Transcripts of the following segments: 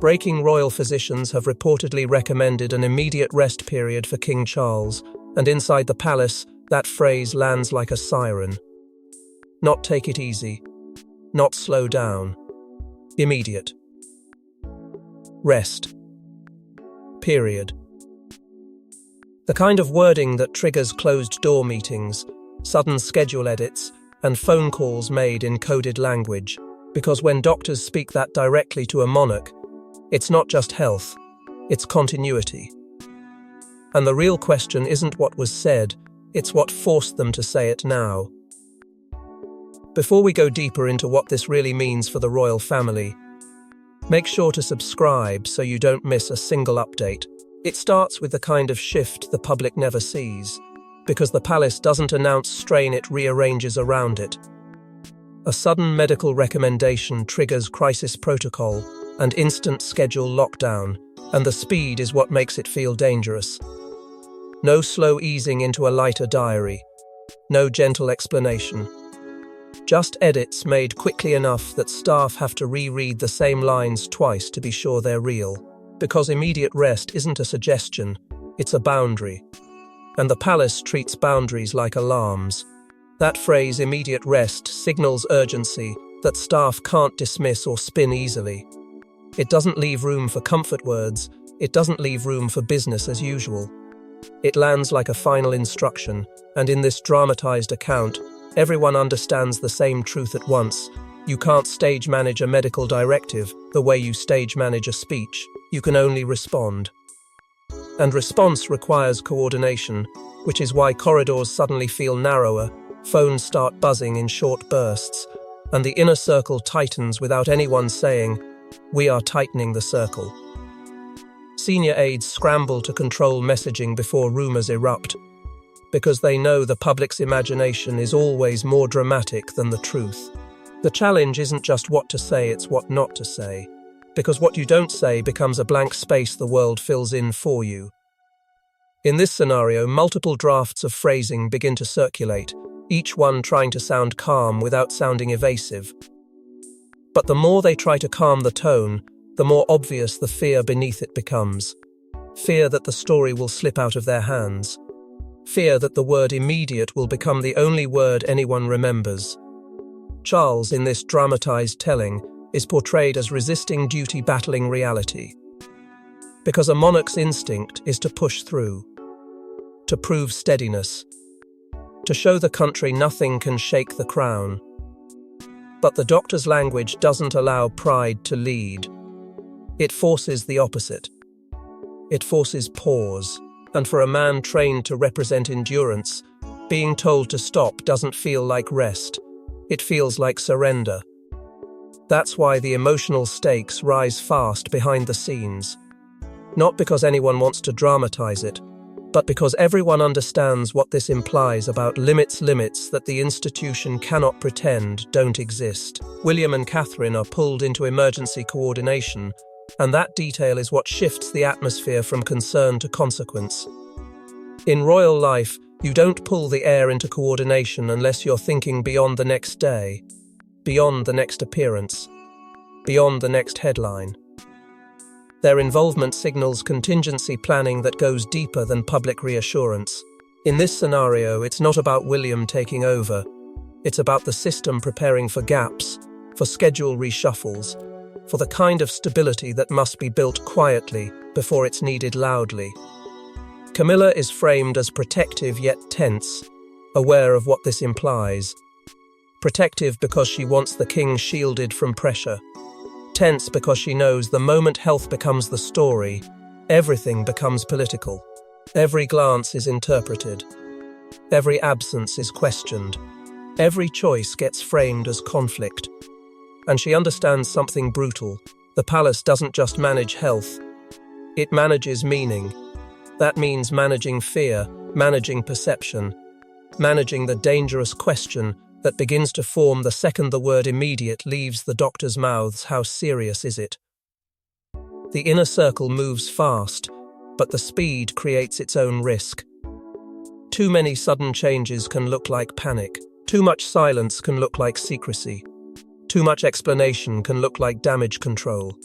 Breaking royal physicians have reportedly recommended an immediate rest period for King Charles, and inside the palace, that phrase lands like a siren. Not take it easy. Not slow down. Immediate. Rest. Period. The kind of wording that triggers closed-door meetings, sudden schedule edits, and phone calls made in coded language, because when doctors speak that directly to a monarch, it's not just health, it's continuity. And the real question isn't what was said, it's what forced them to say it now. Before we go deeper into what this really means for the royal family, make sure to subscribe so you don't miss a single update. It starts with the kind of shift the public never sees. Because the palace doesn't announce strain, it rearranges around it. A sudden medical recommendation triggers crisis protocol and instant schedule lockdown, and the speed is what makes it feel dangerous. No slow easing into a lighter diary. No gentle explanation. Just edits made quickly enough that staff have to reread the same lines twice to be sure they're real. Because immediate rest isn't a suggestion, it's a boundary. And the palace treats boundaries like alarms. That phrase, immediate rest, signals urgency that staff can't dismiss or spin easily. It doesn't leave room for comfort words, it doesn't leave room for business as usual. It lands like a final instruction, and in this dramatized account, everyone understands the same truth at once. You can't stage manage a medical directive the way you stage manage a speech. You can only respond. And response requires coordination, which is why corridors suddenly feel narrower, phones start buzzing in short bursts, and the inner circle tightens without anyone saying, "We are tightening the circle." Senior aides scramble to control messaging before rumors erupt, because they know the public's imagination is always more dramatic than the truth. The challenge isn't just what to say, it's what not to say. Because what you don't say becomes a blank space the world fills in for you. In this scenario, multiple drafts of phrasing begin to circulate, each one trying to sound calm without sounding evasive. But the more they try to calm the tone, the more obvious the fear beneath it becomes. Fear that the story will slip out of their hands. Fear that the word immediate will become the only word anyone remembers. Charles, in this dramatized telling, is portrayed as resisting duty battling reality. Because a monarch's instinct is to push through, to prove steadiness, to show the country nothing can shake the crown. But the doctor's language doesn't allow pride to lead. It forces the opposite. It forces pause, and for a man trained to represent endurance, being told to stop doesn't feel like rest. It feels like surrender. That's why the emotional stakes rise fast behind the scenes. Not because anyone wants to dramatize it, but because everyone understands what this implies about limits that the institution cannot pretend don't exist. William and Catherine are pulled into emergency coordination, and that detail is what shifts the atmosphere from concern to consequence. In royal life, you don't pull the air into coordination unless you're thinking beyond the next day, beyond the next appearance, beyond the next headline. Their involvement signals contingency planning that goes deeper than public reassurance. In this scenario, it's not about William taking over. It's about the system preparing for gaps, for schedule reshuffles, for the kind of stability that must be built quietly before it's needed loudly. Camilla is framed as protective yet tense, aware of what this implies. Protective because she wants the king shielded from pressure. Tense because she knows the moment health becomes the story, everything becomes political. Every glance is interpreted. Every absence is questioned. Every choice gets framed as conflict. And she understands something brutal. The palace doesn't just manage health, it manages meaning. That means managing fear, managing perception, managing the dangerous question that begins to form the second the word immediate leaves the doctor's mouths. How serious is it? The inner circle moves fast, but the speed creates its own risk. Too many sudden changes can look like panic. Too much silence can look like secrecy. Too much explanation can look like damage control.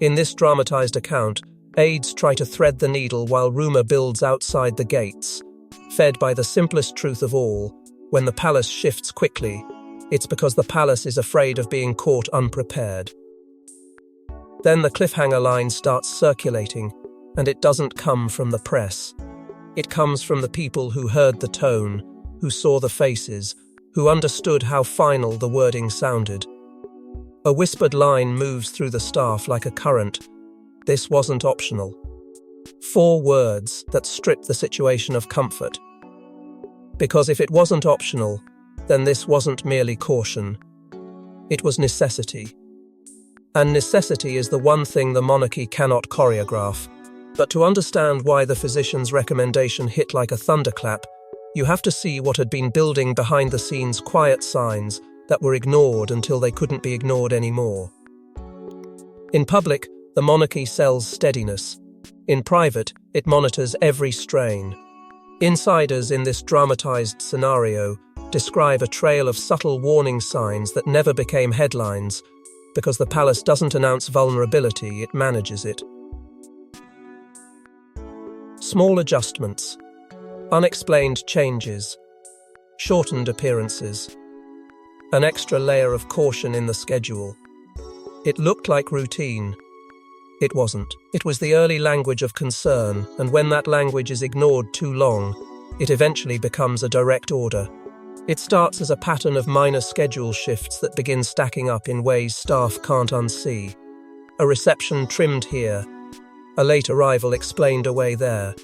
In this dramatized account, aides try to thread the needle while rumor builds outside the gates. Fed by the simplest truth of all, when the palace shifts quickly, it's because the palace is afraid of being caught unprepared. Then the cliffhanger line starts circulating, and it doesn't come from the press. It comes from the people who heard the tone, who saw the faces, who understood how final the wording sounded. A whispered line moves through the staff like a current. This wasn't optional. 4 words that strip the situation of comfort. Because if it wasn't optional, then this wasn't merely caution. It was necessity. And necessity is the one thing the monarchy cannot choreograph. But to understand why the physician's recommendation hit like a thunderclap, you have to see what had been building behind the scenes quiet signs that were ignored until they couldn't be ignored anymore. In public, the monarchy sells steadiness. In private, it monitors every strain. Insiders in this dramatized scenario describe a trail of subtle warning signs that never became headlines, because the palace doesn't announce vulnerability, it manages it. Small adjustments, unexplained changes, shortened appearances, an extra layer of caution in the schedule. It looked like routine. It wasn't. It was the early language of concern, and when that language is ignored too long, it eventually becomes a direct order. It starts as a pattern of minor schedule shifts that begin stacking up in ways staff can't unsee. A reception trimmed here, a late arrival explained away there,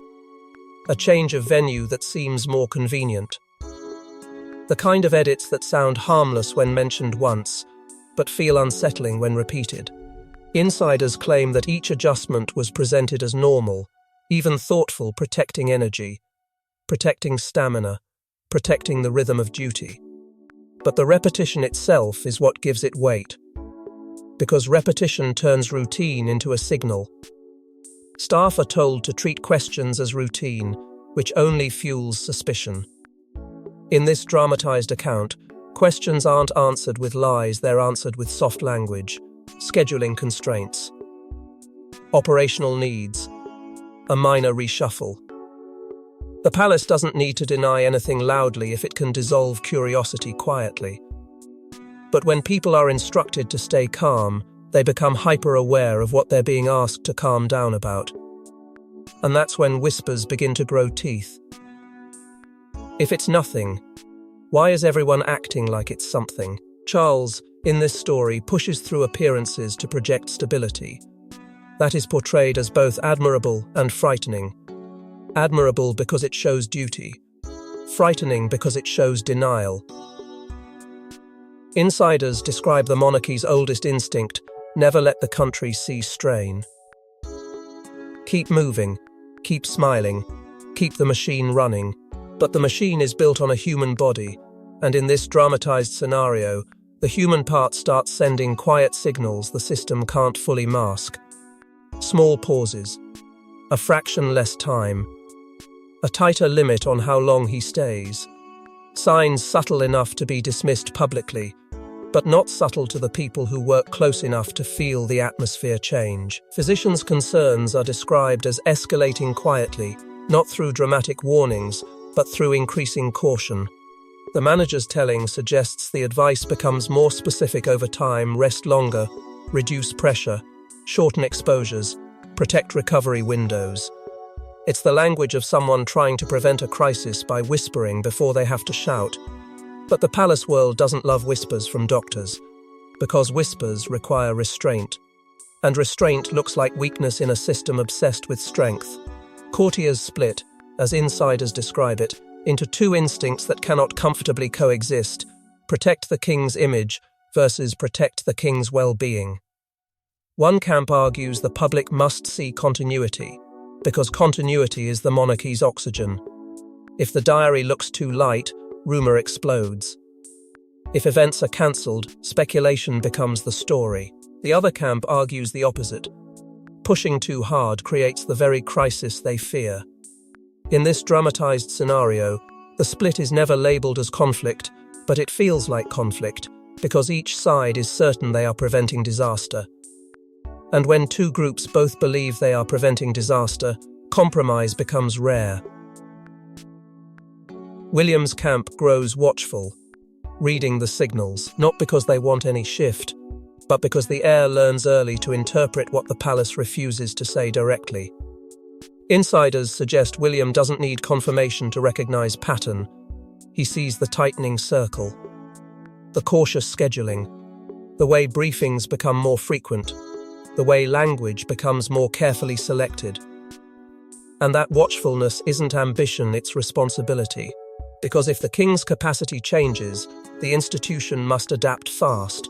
a change of venue that seems more convenient. The kind of edits that sound harmless when mentioned once, but feel unsettling when repeated. Insiders claim that each adjustment was presented as normal, even thoughtful, protecting energy, protecting stamina, protecting the rhythm of duty. But the repetition itself is what gives it weight, because repetition turns routine into a signal. Staff are told to treat questions as routine, which only fuels suspicion. In this dramatized account, questions aren't answered with lies, they're answered with soft language, scheduling constraints, operational needs, a minor reshuffle. The palace doesn't need to deny anything loudly if it can dissolve curiosity quietly. But when people are instructed to stay calm, they become hyper-aware of what they're being asked to calm down about. And that's when whispers begin to grow teeth. If it's nothing, why is everyone acting like it's something? Charles, in this story, pushes through appearances to project stability. That is portrayed as both admirable and frightening. Admirable because it shows duty. Frightening because it shows denial. Insiders describe the monarchy's oldest instinct: never let the country see strain. Keep moving, keep smiling, keep the machine running. But the machine is built on a human body, and in this dramatized scenario, the human part starts sending quiet signals the system can't fully mask. Small pauses, a fraction less time, a tighter limit on how long he stays. Signs subtle enough to be dismissed publicly, but not subtle to the people who work close enough to feel the atmosphere change. Physicians' concerns are described as escalating quietly, not through dramatic warnings, but through increasing caution. The manager's telling suggests the advice becomes more specific over time: rest longer, reduce pressure, shorten exposures, protect recovery windows. It's the language of someone trying to prevent a crisis by whispering before they have to shout. But the palace world doesn't love whispers from doctors, because whispers require restraint. And restraint looks like weakness in a system obsessed with strength. Courtiers split, as insiders describe it, into 2 instincts that cannot comfortably coexist: protect the king's image versus protect the king's well-being. One camp argues the public must see continuity, because continuity is the monarchy's oxygen. If the diary looks too light, rumor explodes. If events are cancelled, speculation becomes the story. The other camp argues the opposite. Pushing too hard creates the very crisis they fear. In this dramatized scenario, the split is never labeled as conflict, but it feels like conflict, because each side is certain they are preventing disaster. And when two groups both believe they are preventing disaster, compromise becomes rare. William's camp grows watchful, reading the signals, not because they want any shift, but because the heir learns early to interpret what the palace refuses to say directly. Insiders suggest William doesn't need confirmation to recognize pattern. He sees the tightening circle, the cautious scheduling, the way briefings become more frequent, the way language becomes more carefully selected. And that watchfulness isn't ambition, it's responsibility. Because if the king's capacity changes, the institution must adapt fast.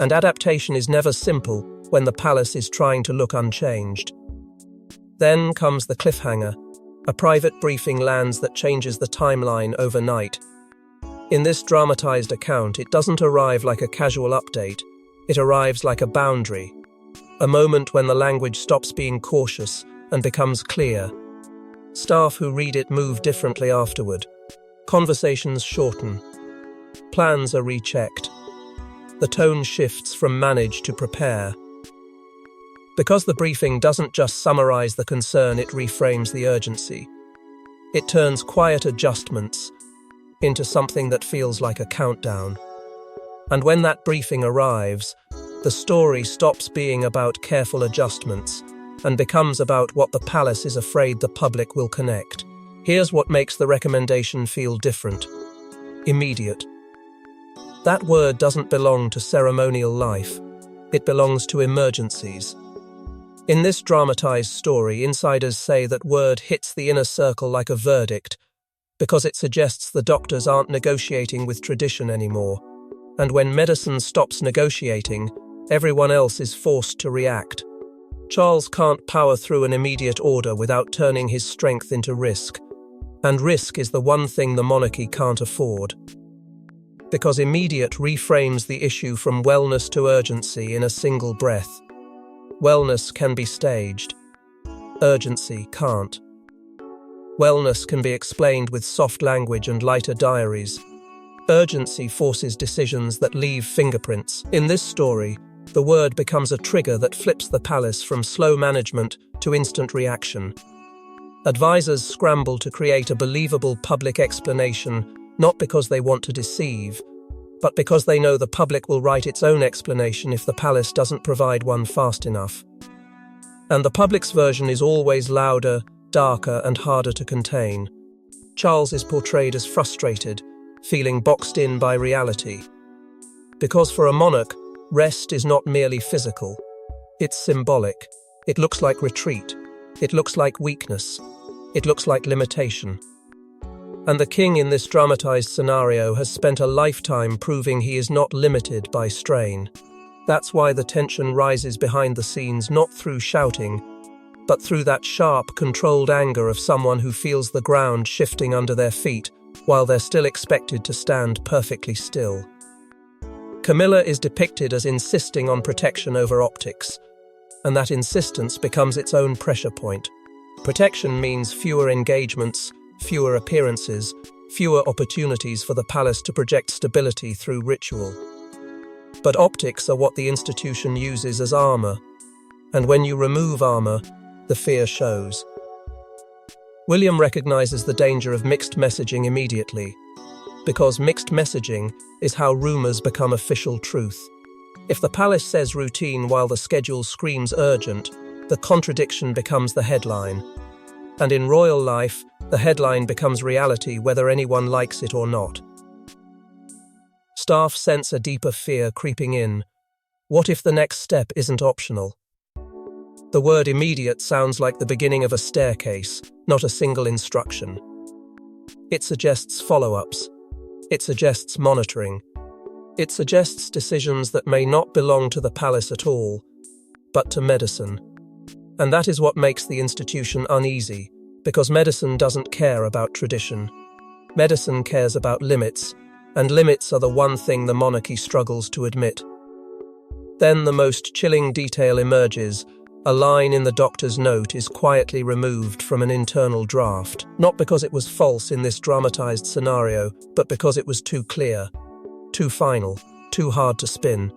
And adaptation is never simple when the palace is trying to look unchanged. Then comes the cliffhanger. A private briefing lands that changes the timeline overnight. In this dramatized account, it doesn't arrive like a casual update. It arrives like a boundary. A moment when the language stops being cautious and becomes clear. Staff who read it move differently afterward. Conversations shorten. Plans are rechecked. The tone shifts from manage to prepare. Because the briefing doesn't just summarize the concern, it reframes the urgency. It turns quiet adjustments into something that feels like a countdown. And when that briefing arrives, the story stops being about careful adjustments and becomes about what the palace is afraid the public will connect. Here's what makes the recommendation feel different. Immediate. That word doesn't belong to ceremonial life. It belongs to emergencies. In this dramatized story, insiders say that word hits the inner circle like a verdict because it suggests the doctors aren't negotiating with tradition anymore. And when medicine stops negotiating, everyone else is forced to react. Charles can't power through an immediate order without turning his strength into risk. And risk is the one thing the monarchy can't afford. Because immediate reframes the issue from wellness to urgency in a single breath. Wellness can be staged. Urgency can't. Wellness can be explained with soft language and lighter diaries. Urgency forces decisions that leave fingerprints. In this story, the word becomes a trigger that flips the palace from slow management to instant reaction. Advisors scramble to create a believable public explanation, not because they want to deceive, but because they know the public will write its own explanation if the palace doesn't provide one fast enough. And the public's version is always louder, darker, and harder to contain. Charles is portrayed as frustrated, feeling boxed in by reality. Because for a monarch, rest is not merely physical. It's symbolic. It looks like retreat. It looks like weakness. It looks like limitation. And the king in this dramatized scenario has spent a lifetime proving he is not limited by strain. That's why the tension rises behind the scenes, not through shouting, but through that sharp, controlled anger of someone who feels the ground shifting under their feet while they're still expected to stand perfectly still. Camilla is depicted as insisting on protection over optics, and that insistence becomes its own pressure point. Protection means fewer engagements, fewer appearances, fewer opportunities for the palace to project stability through ritual. But optics are what the institution uses as armor, and when you remove armor, the fear shows. William recognizes the danger of mixed messaging immediately, because mixed messaging is how rumors become official truth. If the palace says routine while the schedule screams urgent, the contradiction becomes the headline. And in royal life, the headline becomes reality whether anyone likes it or not. Staff sense a deeper fear creeping in. What if the next step isn't optional? The word immediate sounds like the beginning of a staircase, not a single instruction. It suggests follow-ups. It suggests monitoring. It suggests decisions that may not belong to the palace at all, but to medicine. And that is what makes the institution uneasy, because medicine doesn't care about tradition. Medicine cares about limits, and limits are the one thing the monarchy struggles to admit. Then the most chilling detail emerges. A line in the doctor's note is quietly removed from an internal draft, not because it was false in this dramatized scenario, but because it was too clear, too final, too hard to spin.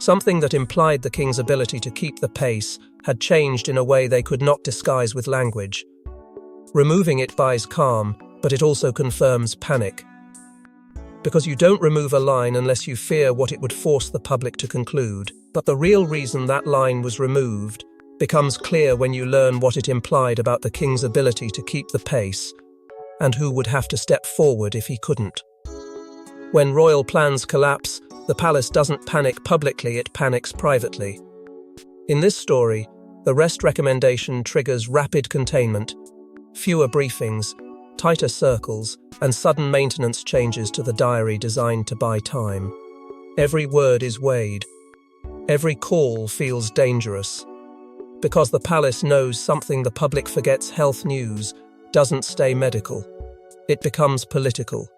Something that implied the king's ability to keep the pace had changed in a way they could not disguise with language. Removing it buys calm, but it also confirms panic. Because you don't remove a line unless you fear what it would force the public to conclude. But the real reason that line was removed becomes clear when you learn what it implied about the king's ability to keep the pace, and who would have to step forward if he couldn't. When royal plans collapse, the palace doesn't panic publicly, it panics privately. In this story, the rest recommendation triggers rapid containment, fewer briefings, tighter circles, and sudden maintenance changes to the diary designed to buy time. Every word is weighed. Every call feels dangerous. Because the palace knows something the public forgets, health news doesn't stay medical. It becomes political.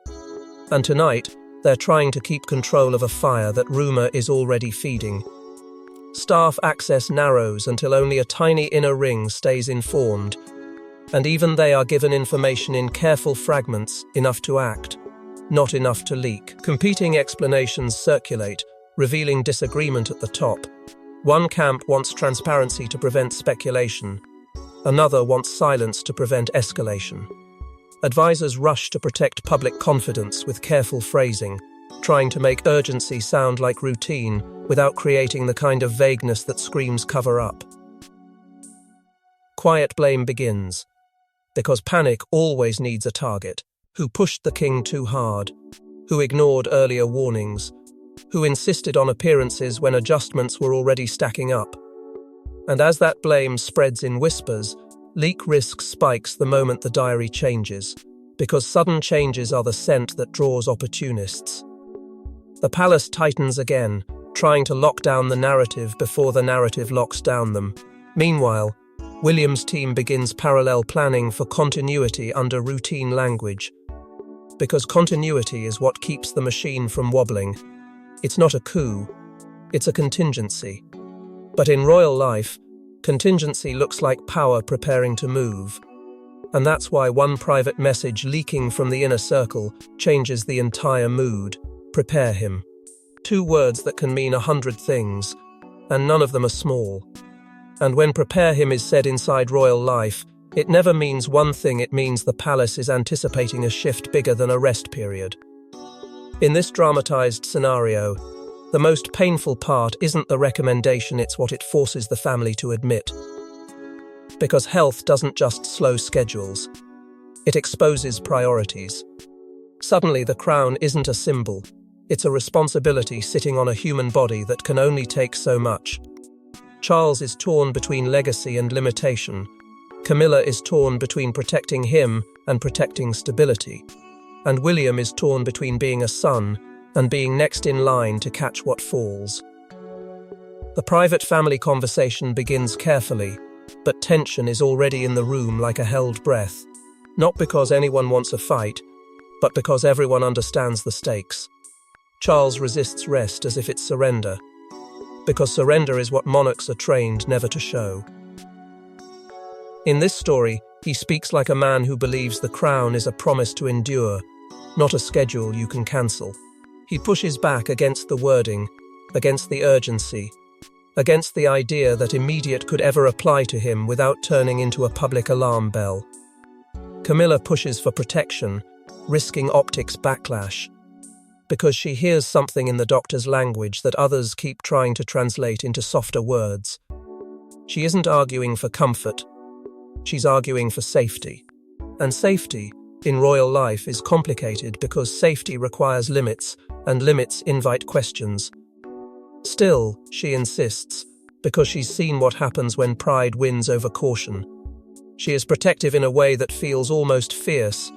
And tonight, they're trying to keep control of a fire that rumor is already feeding. Staff access narrows until only a tiny inner ring stays informed, and even they are given information in careful fragments, enough to act, not enough to leak. Competing explanations circulate, revealing disagreement at the top. One camp wants transparency to prevent speculation. Another wants silence to prevent escalation. Advisors rush to protect public confidence with careful phrasing, trying to make urgency sound like routine without creating the kind of vagueness that screams cover up. Quiet blame begins, because panic always needs a target. Who pushed the king too hard? Who ignored earlier warnings? Who insisted on appearances when adjustments were already stacking up? And as that blame spreads in whispers, leak risk spikes the moment the diary changes, because sudden changes are the scent that draws opportunists. The palace tightens again, trying to lock down the narrative before the narrative locks down them. Meanwhile, William's team begins parallel planning for continuity under routine language. Because continuity is what keeps the machine from wobbling. It's not a coup, it's a contingency. But in royal life, contingency looks like power preparing to move. And that's why one private message leaking from the inner circle changes the entire mood. Prepare him. 2 words that can mean 100 things, and none of them are small. And when prepare him is said inside royal life, it never means one thing, it means the palace is anticipating a shift bigger than a rest period. In this dramatized scenario, the most painful part isn't the recommendation, it's what it forces the family to admit. Because health doesn't just slow schedules, it exposes priorities. Suddenly the crown isn't a symbol, it's a responsibility sitting on a human body that can only take so much. Charles is torn between legacy and limitation. Camilla is torn between protecting him and protecting stability. And William is torn between being a son and being next in line to catch what falls. The private family conversation begins carefully, but tension is already in the room like a held breath, not because anyone wants a fight, but because everyone understands the stakes. Charles resists rest as if it's surrender, because surrender is what monarchs are trained never to show. In this story, he speaks like a man who believes the crown is a promise to endure, not a schedule you can cancel. He pushes back against the wording, against the urgency, against the idea that immediate could ever apply to him without turning into a public alarm bell. Camilla pushes for protection, risking optics backlash, because she hears something in the doctor's language that others keep trying to translate into softer words. She isn't arguing for comfort, she's arguing for safety. And safety, in royal life, is complicated because safety requires limits, and limits invite questions. Still, she insists, because she's seen what happens when pride wins over caution. She is protective in a way that feels almost fierce,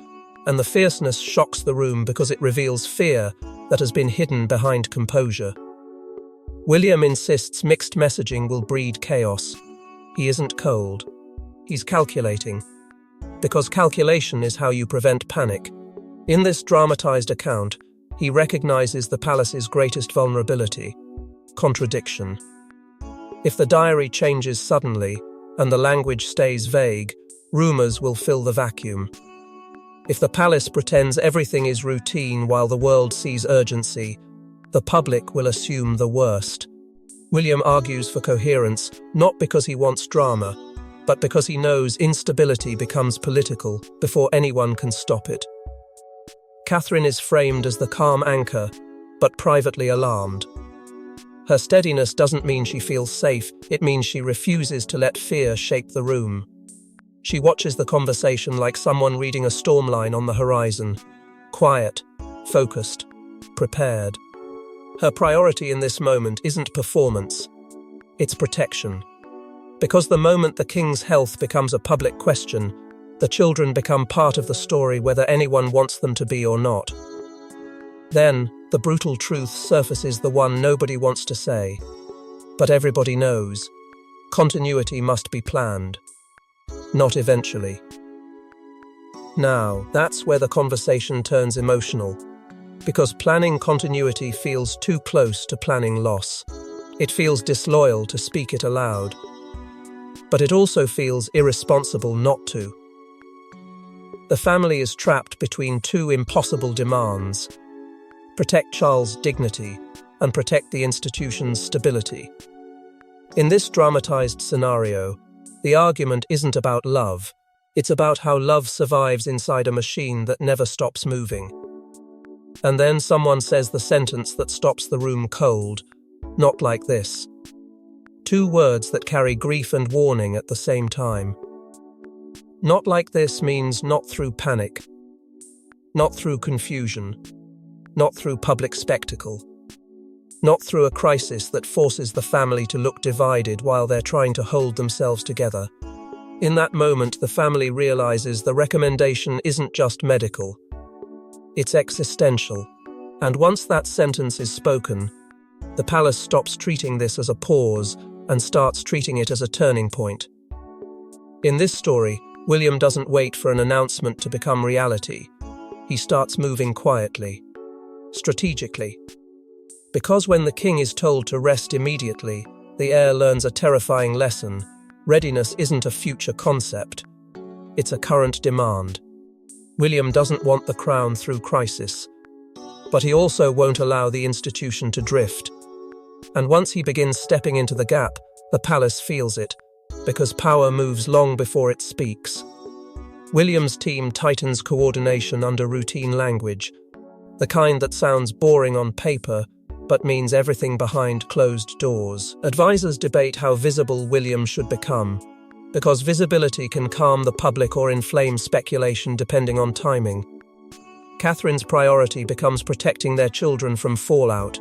and the fierceness shocks the room because it reveals fear that has been hidden behind composure. William insists mixed messaging will breed chaos. He isn't cold. He's calculating. Because calculation is how you prevent panic. In this dramatized account, he recognizes the palace's greatest vulnerability: contradiction. If the diary changes suddenly, and the language stays vague, rumors will fill the vacuum. If the palace pretends everything is routine while the world sees urgency, the public will assume the worst. William argues for coherence, not because he wants drama, but because he knows instability becomes political before anyone can stop it. Catherine is framed as the calm anchor, but privately alarmed. Her steadiness doesn't mean she feels safe, it means she refuses to let fear shape the room. She watches the conversation like someone reading a storm line on the horizon, quiet, focused, prepared. Her priority in this moment isn't performance, it's protection. Because the moment the king's health becomes a public question, the children become part of the story whether anyone wants them to be or not. Then, the brutal truth surfaces, the one nobody wants to say. But everybody knows. Continuity must be planned. Not eventually. Now, that's where the conversation turns emotional. Because planning continuity feels too close to planning loss. It feels disloyal to speak it aloud. But it also feels irresponsible not to. The family is trapped between two impossible demands: protect Charles' dignity and protect the institution's stability. In this dramatized scenario, the argument isn't about love, it's about how love survives inside a machine that never stops moving. And then someone says the sentence that stops the room cold, "Not like this." Two words that carry grief and warning at the same time. Not like this means not through panic, not through confusion, not through public spectacle, not through a crisis that forces the family to look divided while they're trying to hold themselves together. In that moment, the family realizes the recommendation isn't just medical, it's existential. And once that sentence is spoken, the palace stops treating this as a pause and starts treating it as a turning point. In this story, William doesn't wait for an announcement to become reality. He starts moving quietly, strategically. Because when the king is told to rest immediately, the heir learns a terrifying lesson. Readiness isn't a future concept, it's a current demand. William doesn't want the crown through crisis, but he also won't allow the institution to drift. And once he begins stepping into the gap, the palace feels it, because power moves long before it speaks. William's team tightens coordination under routine language, the kind that sounds boring on paper, but means everything behind closed doors. Advisors debate how visible William should become, because visibility can calm the public or inflame speculation depending on timing. Catherine's priority becomes protecting their children from fallout,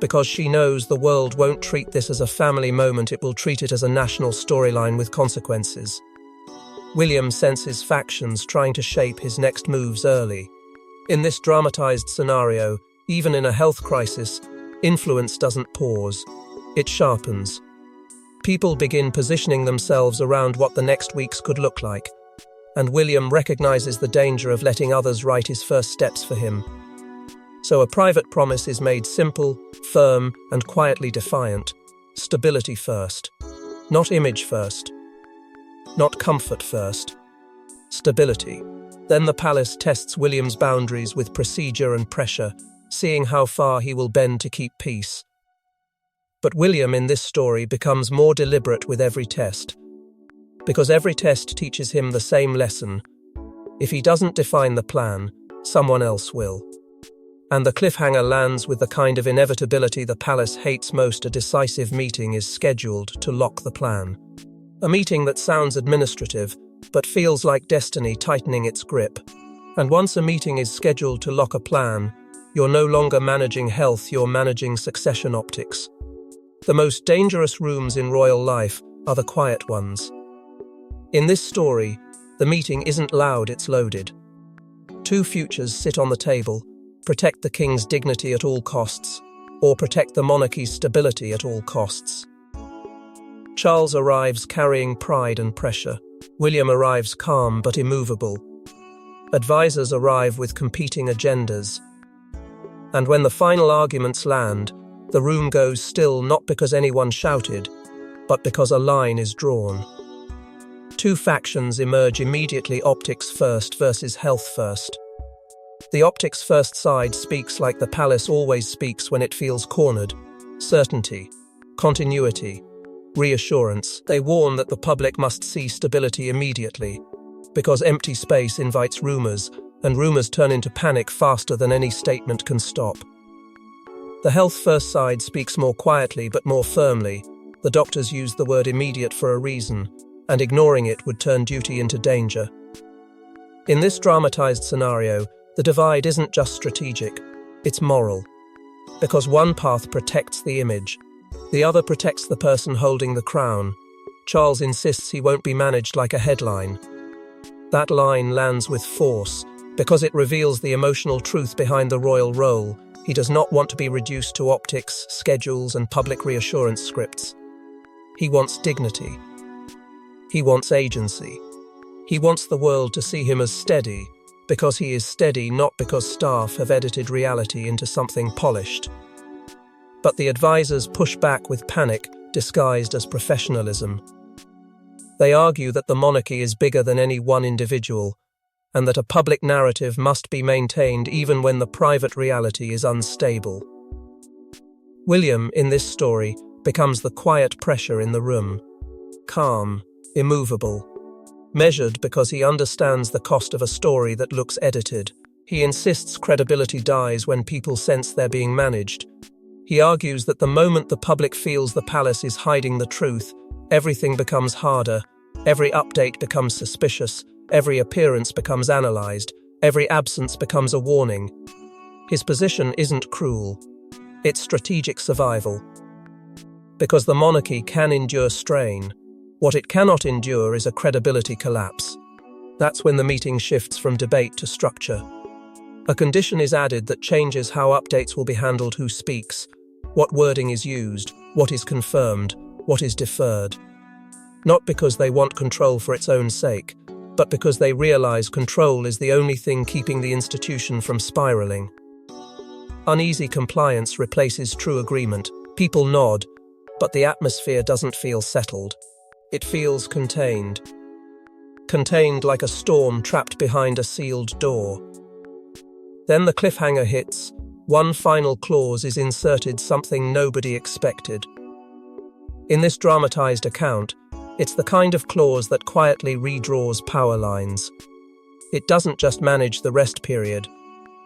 because she knows the world won't treat this as a family moment, it will treat it as a national storyline with consequences. William senses factions trying to shape his next moves early. In this dramatized scenario, even in a health crisis, influence doesn't pause, it sharpens. People begin positioning themselves around what the next weeks could look like, and William recognizes the danger of letting others write his first steps for him. So a private promise is made simple, firm, and quietly defiant. Stability first. Not image first. Not comfort first. Stability. Then the palace tests William's boundaries with procedure and pressure, seeing how far he will bend to keep peace. But William in this story becomes more deliberate with every test, because every test teaches him the same lesson. If he doesn't define the plan, someone else will. And the cliffhanger lands with the kind of inevitability the palace hates most. A decisive meeting is scheduled to lock the plan. A meeting that sounds administrative, but feels like destiny tightening its grip. And once a meeting is scheduled to lock a plan, you're no longer managing health, you're managing succession optics. The most dangerous rooms in royal life are the quiet ones. In this story, the meeting isn't loud, it's loaded. Two futures sit on the table: protect the king's dignity at all costs, or protect the monarchy's stability at all costs. Charles arrives carrying pride and pressure. William arrives calm but immovable. Advisors arrive with competing agendas. And when the final arguments land, the room goes still, not because anyone shouted, but because a line is drawn. Two factions emerge immediately: optics first versus health first. The optics first side speaks like the palace always speaks when it feels cornered: certainty, continuity, reassurance. They warn that the public must see stability immediately, because empty space invites rumors, and rumors turn into panic faster than any statement can stop. The health first side speaks more quietly but more firmly. The doctors use the word immediate for a reason, and ignoring it would turn duty into danger. In this dramatized scenario, the divide isn't just strategic, it's moral. Because one path protects the image, the other protects the person holding the crown. Charles insists he won't be managed like a headline. That line lands with force, because it reveals the emotional truth behind the royal role. He does not want to be reduced to optics, schedules, and public reassurance scripts. He wants dignity. He wants agency. He wants the world to see him as steady, because he is steady, not because staff have edited reality into something polished. But the advisors push back with panic, disguised as professionalism. They argue that the monarchy is bigger than any one individual, and that a public narrative must be maintained even when the private reality is unstable. William, in this story, becomes the quiet pressure in the room. Calm, immovable, measured because he understands the cost of a story that looks edited. He insists credibility dies when people sense they're being managed. He argues that the moment the public feels the palace is hiding the truth, everything becomes harder, every update becomes suspicious, every appearance becomes analysed, every absence becomes a warning. His position isn't cruel, it's strategic survival. Because the monarchy can endure strain, what it cannot endure is a credibility collapse. That's when the meeting shifts from debate to structure. A condition is added that changes how updates will be handled, who speaks, what wording is used, what is confirmed, what is deferred. Not because they want control for its own sake, but because they realize control is the only thing keeping the institution from spiraling. Uneasy compliance replaces true agreement. People nod, but the atmosphere doesn't feel settled. It feels contained. Contained like a storm trapped behind a sealed door. Then the cliffhanger hits. One final clause is inserted, something nobody expected. In this dramatized account, it's the kind of clause that quietly redraws power lines. It doesn't just manage the rest period.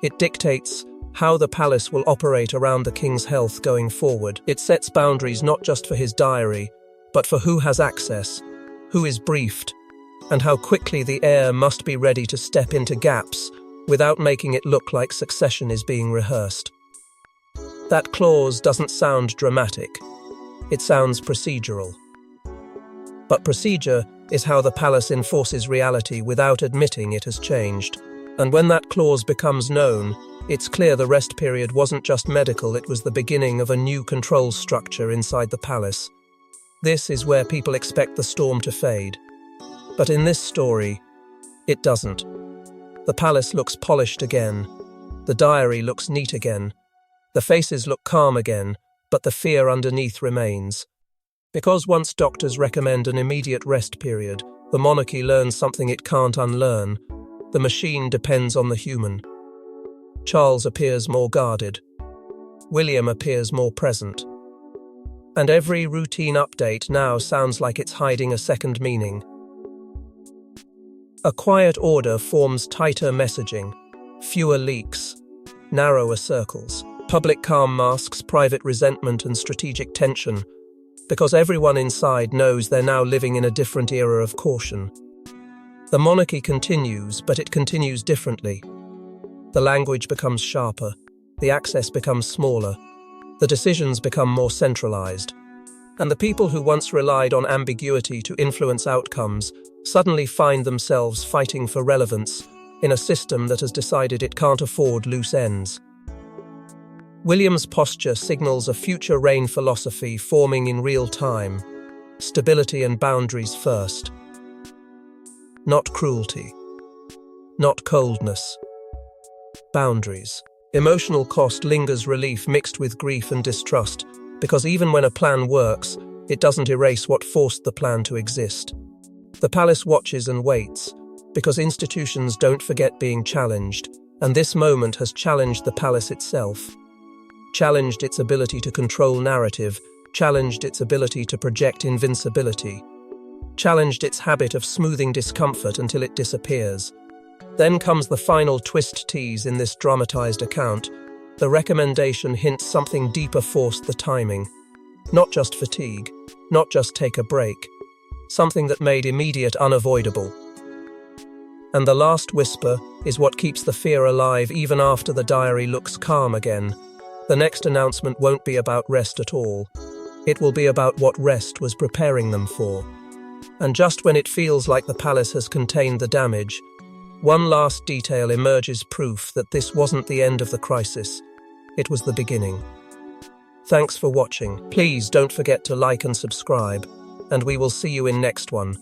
It dictates how the palace will operate around the king's health going forward. It sets boundaries not just for his diary, but for who has access, who is briefed, and how quickly the heir must be ready to step into gaps without making it look like succession is being rehearsed. That clause doesn't sound dramatic. It sounds procedural. But procedure is how the palace enforces reality without admitting it has changed. And when that clause becomes known, it's clear the rest period wasn't just medical, it was the beginning of a new control structure inside the palace. This is where people expect the storm to fade. But in this story, it doesn't. The palace looks polished again. The diary looks neat again. The faces look calm again, but the fear underneath remains. Because once doctors recommend an immediate rest period, the monarchy learns something it can't unlearn. The machine depends on the human. Charles appears more guarded. William appears more present. And every routine update now sounds like it's hiding a second meaning. A quiet order forms tighter messaging, fewer leaks, narrower circles. Public calm masks private resentment and strategic tension, because everyone inside knows they're now living in a different era of caution. The monarchy continues, but it continues differently. The language becomes sharper, the access becomes smaller, the decisions become more centralized, and the people who once relied on ambiguity to influence outcomes suddenly find themselves fighting for relevance in a system that has decided it can't afford loose ends. William's posture signals a future reign philosophy forming in real time. Stability and boundaries first. Not cruelty. Not coldness. Boundaries. Emotional cost lingers relief mixed with grief and distrust, because even when a plan works, it doesn't erase what forced the plan to exist. The palace watches and waits, because institutions don't forget being challenged, and this moment has challenged the palace itself. Challenged its ability to control narrative, challenged its ability to project invincibility, challenged its habit of smoothing discomfort until it disappears. Then comes the final twist tease in this dramatized account. The recommendation hints something deeper forced the timing. Not just fatigue, not just take a break, something that made immediate unavoidable. And the last whisper is what keeps the fear alive even after the diary looks calm again. The next announcement won't be about rest at all. It will be about what rest was preparing them for. And just when it feels like the palace has contained the damage, one last detail emerges, proof that this wasn't the end of the crisis. It was the beginning. Thanks for watching. Please don't forget to like and subscribe, and we will see you in next one.